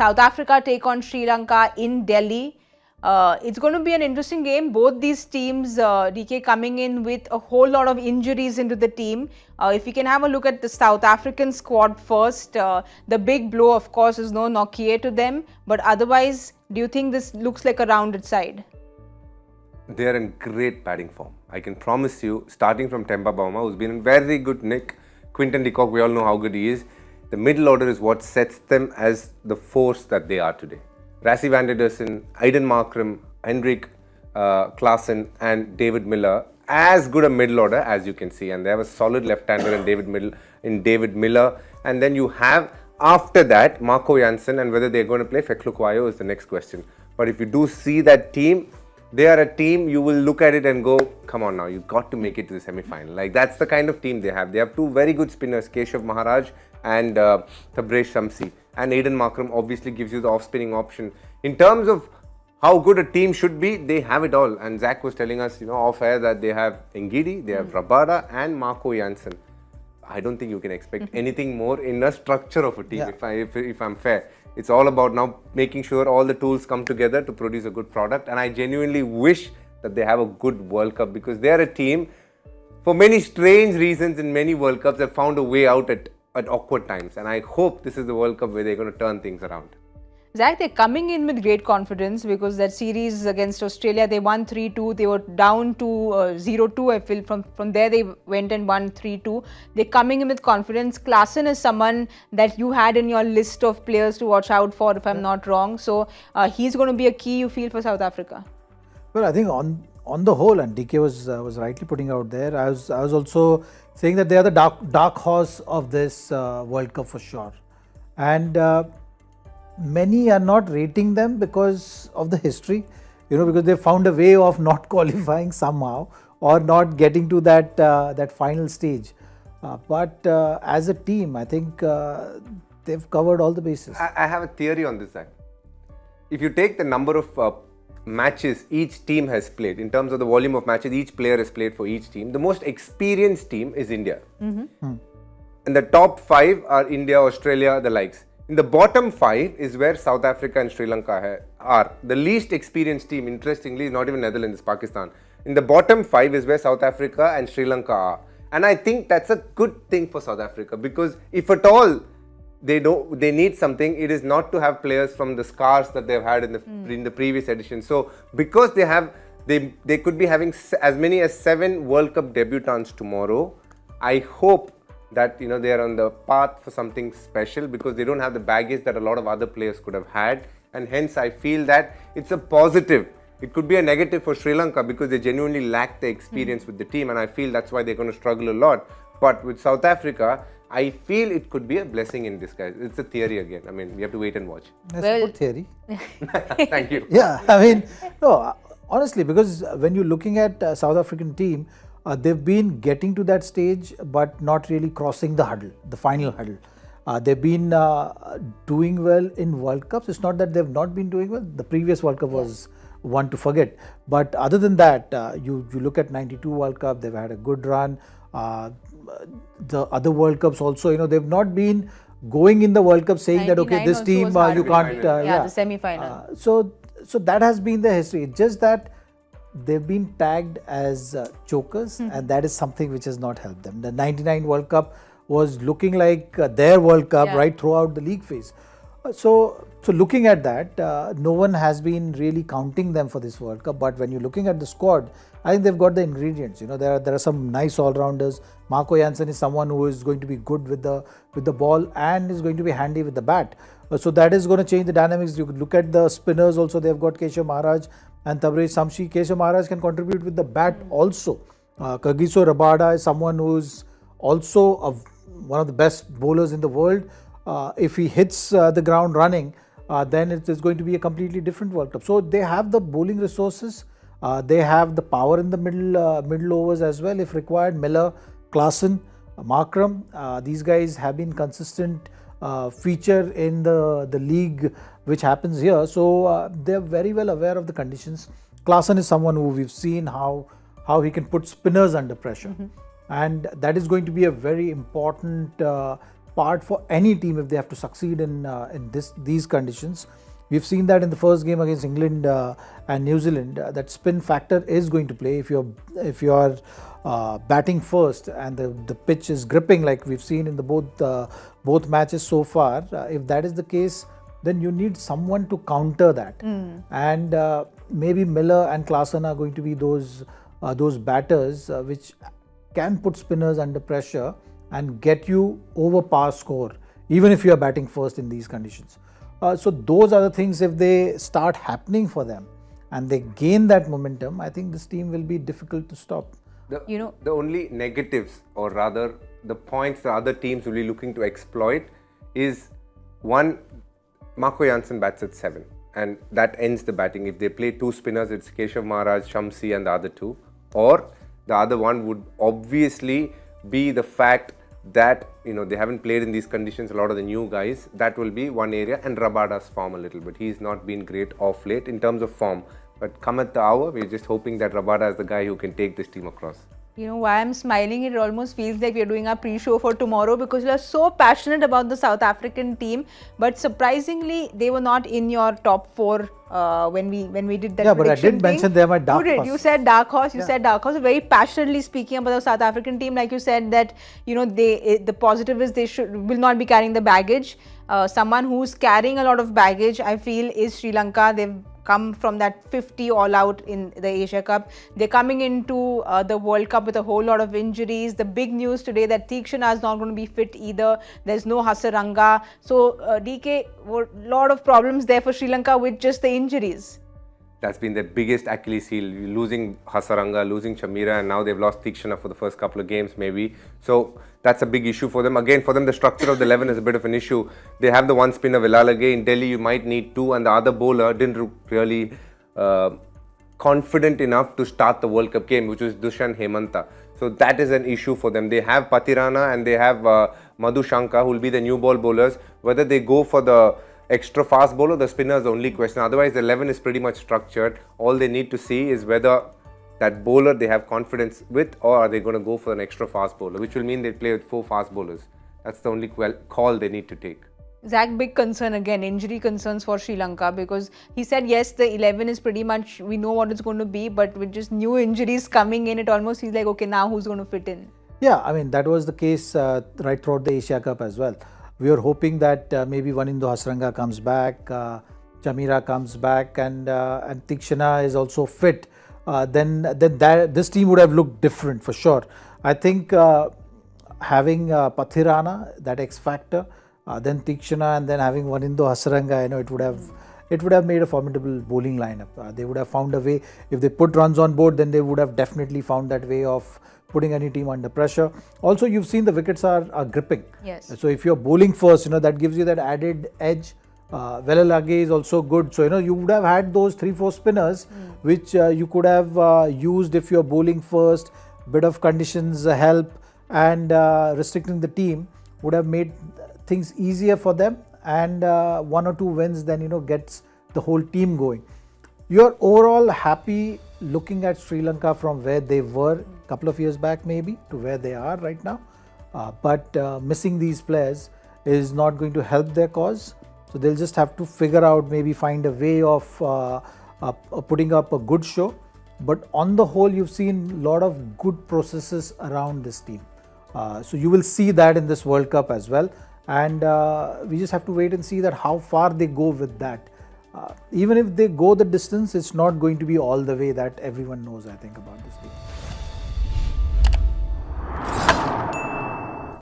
South Africa take on Sri Lanka in Delhi. It's going to be an interesting game. Both these teams, DK, coming in with a whole lot of injuries into the team. If we can have a look at the South African squad first, the big blow, of course, is no Nokia to them. But otherwise, do you think this looks like a rounded side? They are in great batting form. I can promise you, starting from Temba Bavuma, who's been in very good nick. Quinton de Kock, we all know how good he is. The middle order is what sets them as the force that they are today. Rassie van der Dussen, Aiden Markram, Henrik Klaasen and David Miller, as good a middle order as you can see. And they have a solid left-hander in David Miller. And then you have, after that, Marco Jansen, and whether they're going to play Feklukayo is the next question. But if you do see that team, they are a team you will look at it and go, come on now, you've got to make it to the semi-final. Like, that's the kind of team they have. They have two very good spinners, Keshav Maharaj and Tabraiz Shamsi. And Aiden Markram obviously gives you the off-spinning option. In terms of how good a team should be, they have it all. And Zach was telling us, off air that they have Ngidi, they have Rabada and Marco Jansen. I don't think you can expect anything more in a structure of a team, if I'm fair. It's all about now making sure all the tools come together to produce a good product. And I genuinely wish that they have a good World Cup, because they are a team, for many strange reasons in many World Cups, have found a way out at awkward times. And I hope this is the World Cup where they're going to turn things around. Zach, they're coming in with great confidence, because that series against Australia, they won 3-2. They were down to 0-2. I feel from there they went and won 3-2. They're coming in with confidence. Klaasen is someone that you had in your list of players to watch out for, if I'm not wrong. So he's going to be a key, you feel, for South Africa. Well, I think on the whole, and DK was rightly putting out there, I was also saying that they are the dark horse of this World Cup for sure. And many are not rating them because of the history, because they found a way of not qualifying somehow or not getting to that final stage. But as a team, I think they've covered all the bases. I have a theory on this side. If you take the number of matches each team has played, in terms of the volume of matches each player has played for each team, the most experienced team is India. And the top 5 are India, Australia, the likes. In the bottom 5 is where South Africa and Sri Lanka are. The least experienced team, interestingly, is not even Netherlands, it's Pakistan. In the bottom 5 is where South Africa and Sri Lanka are. And I think that's a good thing for South Africa, because if at all they need something, it is not to have players from the scars that they've had in the previous edition. So because they could be having as many as 7 World Cup debutants tomorrow, I hope that they are on the path for something special, because they don't have the baggage that a lot of other players could have had, and hence I feel that it's a positive. It could be a negative for Sri Lanka because they genuinely lack the experience with the team, and I feel that's why they're going to struggle a lot. But with South Africa, I feel it could be a blessing in disguise. It's a theory again. I mean, we have to wait and watch. That's a good theory. Thank you. Yeah, I mean, no, honestly, because when you're looking at South African team, they've been getting to that stage, but not really crossing the hurdle, the final hurdle. They've been doing well in World Cups. It's not that they've not been doing well. The previous World Cup was one to forget. But other than that, you look at 92 World Cup, they've had a good run. The other World Cups also, they've not been going in the World Cup saying that, okay, this team, you can't. The semi-final. So that has been the history. It's just that they've been tagged as chokers, and that is something which has not helped them. The 99 World Cup was looking like their World Cup right throughout the league phase. So looking at that, no one has been really counting them for this World Cup. But when you're looking at the squad, I think they've got the ingredients. There are some nice all-rounders. Marco Jansen is someone who is going to be good with the ball and is going to be handy with the bat. So that is going to change the dynamics. You could look at the spinners also. They've got Keshav Maharaj and Tabraiz Shamsi. Keshav Maharaj can contribute with the bat also. Kagiso Rabada is someone who is also one of the best bowlers in the world. If he hits the ground running, then it is going to be a completely different World Cup. So they have the bowling resources. They have the power in the middle overs as well if required. Miller, Klaasen, Markram, these guys have been consistent feature in the league which happens here. So they're very well aware of the conditions. Klaasen is someone who we've seen how he can put spinners under pressure. And that is going to be a very important part for any team if they have to succeed in these conditions. We've seen that in the first game against England and New Zealand. That spin factor is going to play if you're batting first and the pitch is gripping like we've seen in the both matches so far. If that is the case, then you need someone to counter that, and maybe Miller and Klaasen are going to be those batters which can put spinners under pressure and get you over par score, even if you are batting first in these conditions. So those are the things, if they start happening for them and they gain that momentum, I think this team will be difficult to stop. The only negatives, or rather the points the other teams will be looking to exploit, is one, Marco Jansen bats at 7 and that ends the batting. If they play two spinners, it's Keshav Maharaj, Shamsi and the other two. Or the other one would obviously be the fact that they haven't played in these conditions, a lot of the new guys. That will be one area, and Rabada's form a little bit. He's not been great off late in terms of form, but come at the hour, we're just hoping that Rabada is the guy who can take this team across. Why I'm smiling, it almost feels like we're doing our pre-show for tomorrow, because we are so passionate about the South African team, but surprisingly they were not in your top 4 when we did that. Yeah, but I did mention they are my dark horse. You said dark horse. You said dark horse. Very passionately speaking about the South African team, like you said that the positive is they will not be carrying the baggage. Someone who's carrying a lot of baggage, I feel, is Sri Lanka. They've come from that 50 all out in the Asia Cup. They're coming into the World Cup with a whole lot of injuries. The big news today that Theekshana is not going to be fit either. There's no Hasaranga. So DK, a lot of problems there for Sri Lanka with just the injuries. That's been their biggest Achilles heel, losing Hasaranga, losing Chamira, and now they've lost Theekshana for the first couple of games maybe. So that's a big issue for them. Again, for them, the structure of the 11 is a bit of an issue. They have the one spinner, Villalage. In Delhi, you might need 2, and the other bowler didn't really confident enough to start the World Cup game, which was Dushan Hemanta. So that is an issue for them. They have Pathirana and they have Madhu Shankar, who will be the new ball bowlers. Whether they go for the extra fast bowler, the spinner is the only question. Otherwise, the 11 is pretty much structured. All they need to see is whether that bowler they have confidence with, or are they going to go for an extra fast bowler, which will mean they play with 4 fast bowlers. That's the only call they need to take. Zach, big concern again, injury concerns for Sri Lanka, because he said yes, the 11 is pretty much, we know what it's going to be, but with just new injuries coming in, it almost feels like, okay, now who's going to fit in? Yeah, I mean, that was the case right throughout the Asia Cup as well. We were hoping that maybe Wanindo Hasaranga comes back, Chamira comes back, and Theekshana is also fit. Then this team would have looked different for sure. I think having Pathirana, that X factor, then Theekshana, and then having Wanindo Hasaranga, it would have made a formidable bowling lineup. They would have found a way. If they put runs on board, then they would have definitely found that way of putting any team under pressure. Also, you've seen the wickets are gripping. Yes. So if you're bowling first, that gives you that added edge. Villalage is also good. So, you would have had those 3-4 spinners, which you could have used if you're bowling first. Bit of conditions help, and restricting the team would have made things easier for them, and 1 or 2 wins then gets the whole team going. You're overall happy looking at Sri Lanka from where they were a couple of years back maybe to where they are right now, but missing these players is not going to help their cause. So they'll just have to figure out, maybe find a way of putting up a good show. But on the whole, you've seen a lot of good processes around this team. So you will see that in this World Cup as well. And we just have to wait and see that how far they go with that. Even if they go the distance, it's not going to be all the way that everyone knows, I think, about this team.